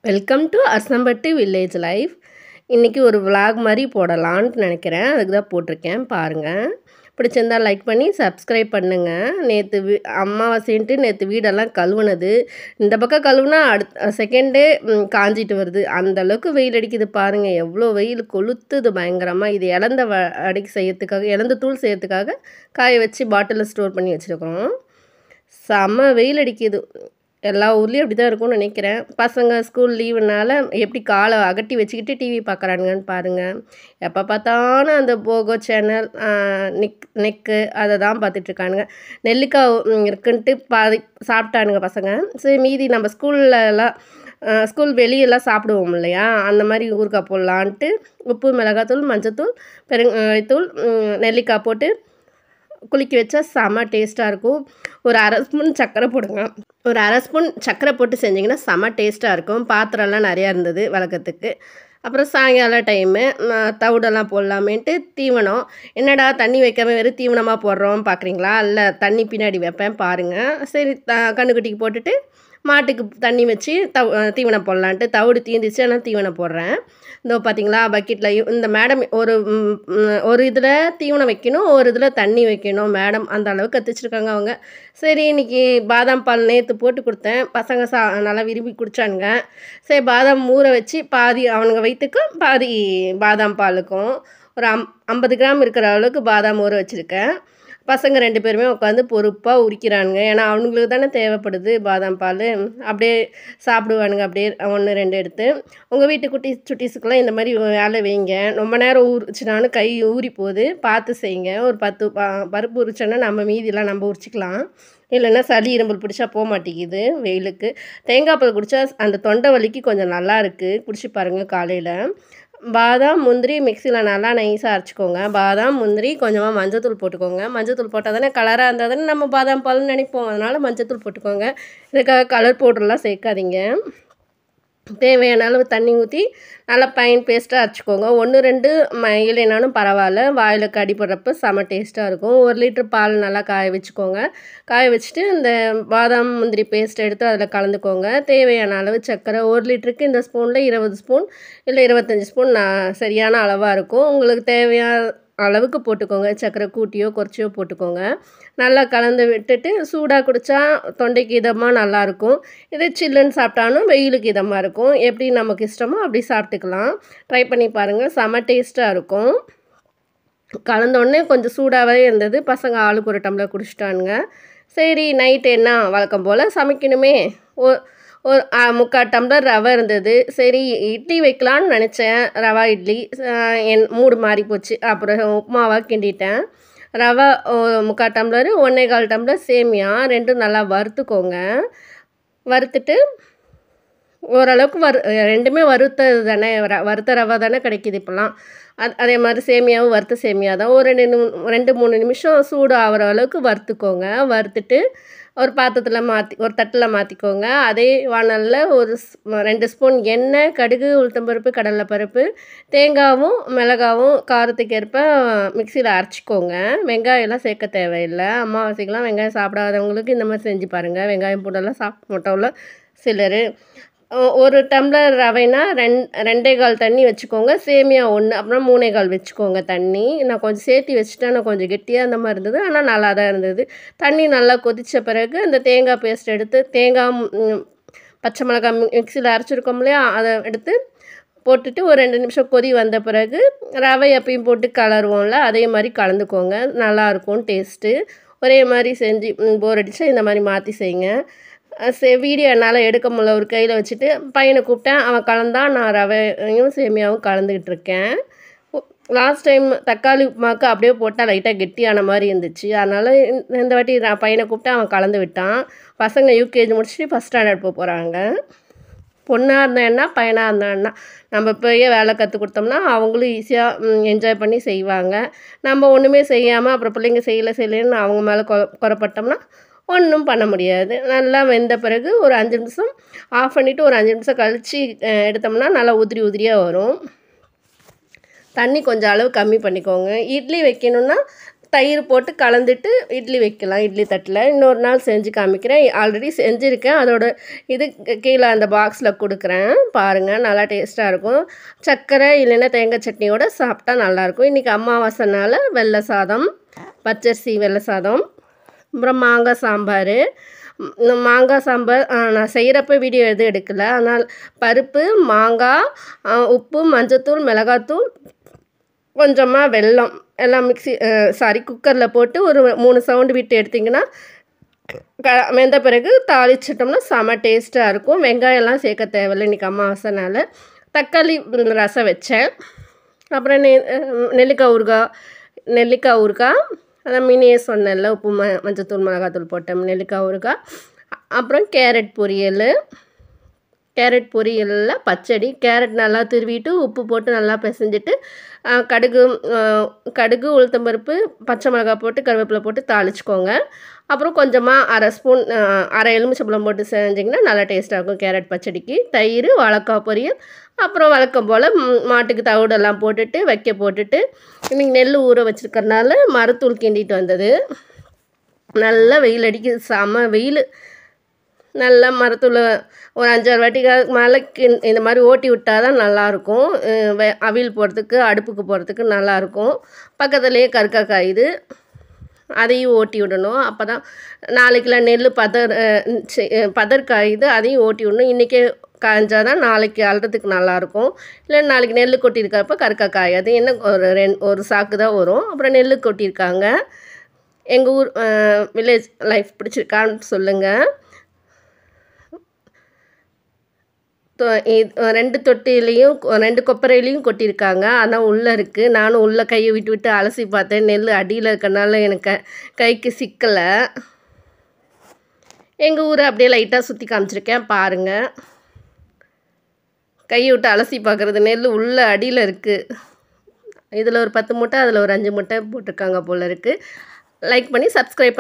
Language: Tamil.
Welcome to Arsampatti village life. இன்றைக்கி ஒரு vlog மாதிரி போடலான்ட்டு நினைக்கிறேன். அதுக்கு தான் போட்டிருக்கேன், பாருங்கள். பிடிச்சிருந்தா லைக் பண்ணி சப்ஸ்கிரைப் பண்ணுங்கள். நேற்று அமாவாசைன்ட்டு நேற்று வீடெல்லாம் கழுவுனது. இந்த பக்கம் கழுவுனா அடுத்த செகண்டே காஞ்சிட்டு வருது. அந்தளவுக்கு வெயில் அடிக்குது பாருங்கள். எவ்வளோ வெயில் கொளுத்துது பயங்கரமாக. இது இலந்த அடிக்கு செய்யறதுக்காக, இலந்த தூள் செய்யறதுக்காக காய வச்சு பாட்டிலில் ஸ்டோர் பண்ணி வச்சுருக்கோம். செம்ம வெயில் அடிக்குது. எல்லா ஊர்லேயும் அப்படி தான் இருக்கும்னு நினைக்கிறேன். பசங்க ஸ்கூல் லீவுனால எப்படி காலை அகட்டி வச்சுக்கிட்டு டிவி பார்க்குறானுங்கன்னு பாருங்கள். எப்போ பார்த்தாலும் அந்த போகோ சேனல், நெக்கு அதை தான் பார்த்துட்ருக்கானுங்க. நெல்லிக்காய் இருக்குன்ட்டு பாதி சாப்பிட்டானுங்க பசங்க. சரி, மீதி நம்ம ஸ்கூல்லலாம் ஸ்கூல் வெளியெல்லாம் சாப்பிடுவோம் இல்லையா, அந்த மாதிரி ஊறுகாய் போடலான்ட்டு உப்பு, மிளகாத்தூள், மஞ்சத்தூள், பெருங்காயத்தூள், நெல்லிக்காய் போட்டு குளிக்க வச்சா செம்ம டேஸ்ட்டாக இருக்கும். ஒரு அரை ஸ்பூன் சர்க்கரை போடுங்க. ஒரு அரை ஸ்பூன் சர்க்கரை போட்டு செஞ்சிங்கன்னா செம்ம டேஸ்ட்டாக இருக்கும். பாத்திரம்லாம் நிறையா இருந்தது வளர்க்கறதுக்கு. அப்புறம் சாயங்காலம் டைமு தவிடெல்லாம் போடலாமேன்ட்டு தீவனம். என்னடா தண்ணி வைக்காம வெறும் தீவனமாக போடுறோம் பார்க்குறீங்களா? இல்லை, தண்ணி பின்னாடி வைப்பேன் பாருங்கள். சரி, கண்ணுக்குட்டிக்கு போட்டுட்டு மாட்டுக்கு தண்ணி வச்சு தீவனம் போடலான்ட்டு தவிடு தீந்துச்சு, ஆனால் தீவனம் போடுறேன். இதோ பார்த்தீங்களா, பக்கெட்டில் இந்த மேடம் ஒரு இதில் தீவனம் வைக்கணும், ஒரு இதில் தண்ணி வைக்கணும். மேடம் அந்த அளவுக்கு கற்றுச்சிருக்காங்க அவங்க. சரி, இன்றைக்கி பாதாம் பால் நேற்று போட்டு கொடுத்தேன். பசங்க நல்லா விரும்பி குடித்தானுங்க. சரி, பாதாம் ஊற வச்சு பாதி அவனுங்க வயிற்றுக்கும் பாதி பாதாம் பாலுக்கும் ஒரு 50 கிராம் இருக்கிற அளவுக்கு பாதாம் ஊற வச்சுருக்கேன். பசங்க 2 பேருமே உட்காந்து பொறுப்பாக உரிக்கிறானுங்க. ஏன்னா அவனுங்களுக்கு தானே தேவைப்படுது பாதாம் பால். அப்படியே சாப்பிடுவானுங்க, அப்படியே 1, 2 எடுத்து. உங்கள் வீட்டு சுட்டீஸுக்கெல்லாம் இந்த மாதிரி வேலை வைங்க. ரொம்ப நேரம் ஊறிச்சுனாலும் கை ஊறி போகுது, பார்த்து செய்யுங்க. ஒரு 10 பருப்பு உரிச்சோன்னா நம்ம மீதிலாம் நம்ம உரிச்சிக்கலாம். இல்லைன்னா சளி இரும்பல் பிடிச்சா போக மாட்டேங்குது வெயிலுக்கு. தேங்காய் பால் குடித்தா அந்த தொண்டை வலிக்கு கொஞ்சம் நல்லா இருக்குது. குடிச்சு பாருங்கள் காலையில். பாதாம், முந்திரி மிக்சியில் நல்லா நைஸாக அரைச்சிக்கோங்க. பாதாம், முந்திரி, கொஞ்சமாக மஞ்சத்தூள் போட்டுக்கோங்க. மஞ்சத்தூள் போட்டால் தானே கலராக இருந்தால் தானே நம்ம பாதாம் பால்னு நினைப்போம். அதனால் மஞ்சத்தூள் போட்டுக்கோங்க. இதுக்காக கலர் பவுடர்லாம் சேர்க்காதீங்க. தேவையான அளவு தண்ணி ஊற்றி நல்லா பைன் பேஸ்ட்டாக அரைச்சிக்கோங்க. 1, 2 இல்லைனாலும் பரவாயில்ல. வாயில் கடிப்படுறப்ப செம டேஸ்ட்டாக இருக்கும். 1 லிட்டர் பால் நல்லா காய வச்சுக்கோங்க. காய வச்சுட்டு இந்த பாதாம் முந்திரி பேஸ்ட் எடுத்து அதில் கலந்துக்கோங்க. தேவையான அளவு சர்க்கரை. 1 லிட்டருக்கு இந்த ஸ்பூனில் 20 ஸ்பூன் இல்லை 25 ஸ்பூன் சரியான அளவாக இருக்கும். உங்களுக்கு தேவையான அளவுக்கு போட்டுக்கோங்க. சர்க்கரை கூட்டியோ குறைச்சியோ போட்டுக்கோங்க. நல்லா கலந்து விட்டுட்டு சூடாக குடித்தா தொண்டைக்கு இதமாக நல்லாயிருக்கும். இதே சில்லுன்னு சாப்பிட்டாலும் வெயிலுக்கு இதமாக இருக்கும். எப்படி நமக்கு இஷ்டமோ அப்படி சாப்பிட்டுக்கலாம். ட்ரை பண்ணி பாருங்கள், செம்ம டேஸ்ட்டாக இருக்கும். கலந்தோடனே கொஞ்சம் சூடாகவே இருந்தது. பசங்க ஆளுக்கு ஒரு டம்ளர் குடிச்சிட்டானுங்க. சரி, நைட்டு என்ன வழக்கம் போல் சமைக்கணுமே. ஒரு 3/4 டம்ளர் ரவை இருந்தது. சரி, இட்லி வைக்கலான்னு நினச்சேன். ரவா இட்லி மூடு மாறி போச்சு. அப்புறம் உப்புமாவாக கிண்டிட்டேன். ரவை 3/4 டம்ளர், 1 1/4 டம்ளர் சேமியா, 2ம் நல்லா வறுத்துக்கோங்க. வறுத்துட்டு ஓரளவுக்கு 2மே வறுத்தது தானே, வறுத்த ரவை தானே கிடைக்கிது இப்போலாம். அதே மாதிரி சேமியாவும் வறுத்த சேமியா தான். ஒரு 2 3 நிமிஷம் சூடு ஆகிற அளவுக்கு வறுத்துக்கோங்க. வறுத்துட்டு ஒரு பாத்திரத்தில் ஒரு தட்டில் மாற்றிக்கோங்க. அதே வானலில் ஒரு 2 ஸ்பூன் எண்ணெய், கடுகு, உளுத்தம்பருப்பு, கடலைப்பருப்பு, தேங்காயும் மிளகாவும் காரத்துக்கு ஏற்ப மிக்சியில் அரைச்சிக்கோங்க. வெங்காயம்லாம் சேர்க்க தேவையில்லை. அமாவாசைக்கெலாம் வெங்காயம் சாப்பிடாதவங்களுக்கு இந்த மாதிரி செஞ்சு பாருங்கள். வெங்காயம் பூண்டெல்லாம் சாப்பிட மாட்டோம்ல சிலர். 1 டம்ளர் ரவைனா 2 1/4 தண்ணி வச்சுக்கோங்க. சேமியா 1, அப்புறம் 3 1/4 வச்சுக்கோங்க தண்ணி. நான் கொஞ்சம் சேர்த்து வச்சுட்டேன். நான் கொஞ்சம் கெட்டியாக அந்த மாதிரி இருந்தது, ஆனால் நல்லா தான் இருந்தது. தண்ணி நல்லா கொதித்த பிறகு அந்த தேங்காய் பேஸ்ட் எடுத்து, தேங்காய், பச்சை மிளகாய் மிக்சியில் அரைச்சிருக்கோம் இல்லையா, அதை எடுத்து போட்டுட்டு ஒரு 2 நிமிஷம் கொதி வந்த பிறகு ரவை எப்பயும் போட்டு கலருவோம்ல, அதே மாதிரி கலந்துக்கோங்க. நல்லாயிருக்கும் டேஸ்ட்டு. ஒரே மாதிரி செஞ்சு போர் அடித்தா இந்த மாதிரி மாற்றி செய்யுங்க. வீடியோ என்னால் எடுக்க முடியல, ஒரு கையில் வச்சுட்டு பையனை கூப்பிட்டேன். அவன் கலந்தான். நான் ரவையும் சேமியாவும் கலந்துக்கிட்டு இருக்கேன். லாஸ்ட் டைம் தக்காளி உப்புமாவுக்கு அப்படியே போட்டால் லைட்டாக கெட்டியான மாதிரி இருந்துச்சு. அதனால் இந்த வாட்டி நான் பையனை கூப்பிட்டு அவன் கலந்து விட்டான். பசங்க யூகேஜி முடிச்சுட்டு ஃபஸ்ட் ஸ்டாண்டர்ட் போகிறாங்க. பொண்ணாக இருந்தேன்னா பையனாக இருந்தான்னா நம்ம இப்போயே வேலை கற்றுக் கொடுத்தோம்னா அவங்களும் ஈஸியாக என்ஜாய் பண்ணி செய்வாங்க. நம்ம ஒன்றுமே செய்யாமல் அப்புறம் பிள்ளைங்க செய்யலைன்னு அவங்க மேலே குறைப்பட்டோம்னா ஒன்றும் பண்ண முடியாது. நல்லா வெந்த பிறகு ஒரு 5 நிமிஷம் ஆஃப் பண்ணிவிட்டு ஒரு 5 நிமிஷம் கழித்து எடுத்தோம்னா நல்லா உதிரி உதிரியாக வரும். தண்ணி கொஞ்சம் அளவு கம்மி பண்ணிக்கோங்க. இட்லி வைக்கணுன்னா தயிர் போட்டு கலந்துட்டு இட்லி வைக்கலாம், இட்லி தட்டில். இன்னொரு நாள் செஞ்சு காமிக்கிறேன். ஆல்ரெடி செஞ்சுருக்கேன். அதோட இது கீழே அந்த பாக்ஸில் கொடுக்குறேன். பாருங்கள், நல்லா டேஸ்ட்டாக இருக்கும். சர்க்கரை இல்லைன்னா தேங்காய் சட்னியோடு சாப்பிட்டா நல்லாயிருக்கும். இன்றைக்கி அமாவாசைனால வெள்ளை சாதம், பச்சரிசி வெள்ளை சாதம், அப்புறம் மாங்காய் சாம்பார். மாங்காய் சாம்பார் நான் செய்கிறப்ப வீடியோ எதுவும் எடுக்கலை. அதனால் பருப்பு, மாங்காய், உப்பு, மஞ்சத்தூள், மிளகாத்தூள், கொஞ்சமாக வெல்லம் எல்லாம் குக்கரில் போட்டு ஒரு 3 சவுண்டு விட்டு எடுத்திங்கன்னா வெந்த பிறகு தாளிச்சிட்டோம்னா செம டேஸ்ட்டாக இருக்கும். வெங்காயம்லாம் சேர்க்க தேவையில்லை. இன்றைக்கி அமாவாசைனால தக்காளி ரசம் வச்சேன். அப்புறம் நெல்லிக்காய் ஊறுகாய் அதான் மினியே சொன்னேன்ல, உப்பு மஞ்சத்தூள் மிளகாத்தூள் போட்டேன். நெல்லிக்காய் ஊறுகாய், அப்புறம் கேரட் பொரியலில் பச்சடி. கேரட் நல்லா துருவிட்டு உப்பு போட்டு நல்லா பிசைஞ்சிட்டு கடுகு உளுத்தம்பருப்பு பச்சை மிளகாய் போட்டு கருவேப்பிலை போட்டு தாளிச்சிக்கோங்க. அப்புறம் கொஞ்சமாக அரை எலுமிச்சம்பழம் போட்டு செஞ்சிங்கன்னா நல்லா டேஸ்ட்டாக இருக்கும் கேரட் பச்சடிக்கு. தயிர், வாழைக்காய் பொரியல், அப்புறம் வழக்கம் போல் மாட்டுக்கு தவிடெல்லாம் போட்டுட்டு இன்றைக்கி நெல் ஊற வச்சுருக்கறனால மரத்தூள் கிண்டிட்டு வந்தது. நல்லா வெயில் அடிக்குது, செம வெயில். நல்லா மரத்தூள் ஒரு 5-6 வாட்டிக்கு மேலே இந்த மாதிரி ஓட்டி விட்டால் தான் நல்லாயிருக்கும். அவியல் போடுறதுக்கு, அடுப்புக்கு போடுறதுக்கு நல்லாயிருக்கும். பக்கத்துலேயே கருக்காய் இது, அதையும் ஓட்டி விடணும். அப்போ தான் நாளைக்கெலாம் நெல் பதர் காயுது, அதையும் ஓட்டி விடணும். இன்றைக்கே காய்ஞ்சால் தான் நாளைக்கு அல்றதுக்கு நல்லாயிருக்கும். இல்லை நாளைக்கு நெல் கொட்டியிருக்கிறப்ப கருக்காய் காயாது. என்ன ஒரு சாக்கு தான் வரும். அப்புறம் நெல் கொட்டியிருக்காங்க. எங்கள் ஊர் வில்லேஜ் லைஃப் பிடிச்சிருக்கான்னு சொல்லுங்கள். 2 தொட்டிலையும் 2 கொப்பரையிலையும் கொட்டியிருக்காங்க. ஆனால் உள்ளே இருக்குது. நானும் உள்ளே கையை விட்டு அலசி பார்த்தேன். நெல் அடியில் இருக்கறனால எனக்கு கைக்கு சிக்கலை. எங்கள் ஊரை அப்படியே லைட்டாக சுற்றி காமிச்சிருக்கேன் பாருங்கள். கையை விட்டு அலசி பார்க்குறது, நெல் உள்ளே அடியில் இருக்குது. இதில் ஒரு 10 மூட்டை, அதில் ஒரு 5 மூட்டை போட்டிருக்காங்க போல் இருக்குது. லைக் பண்ணி சப்ஸ்கிரைப் பண்ணி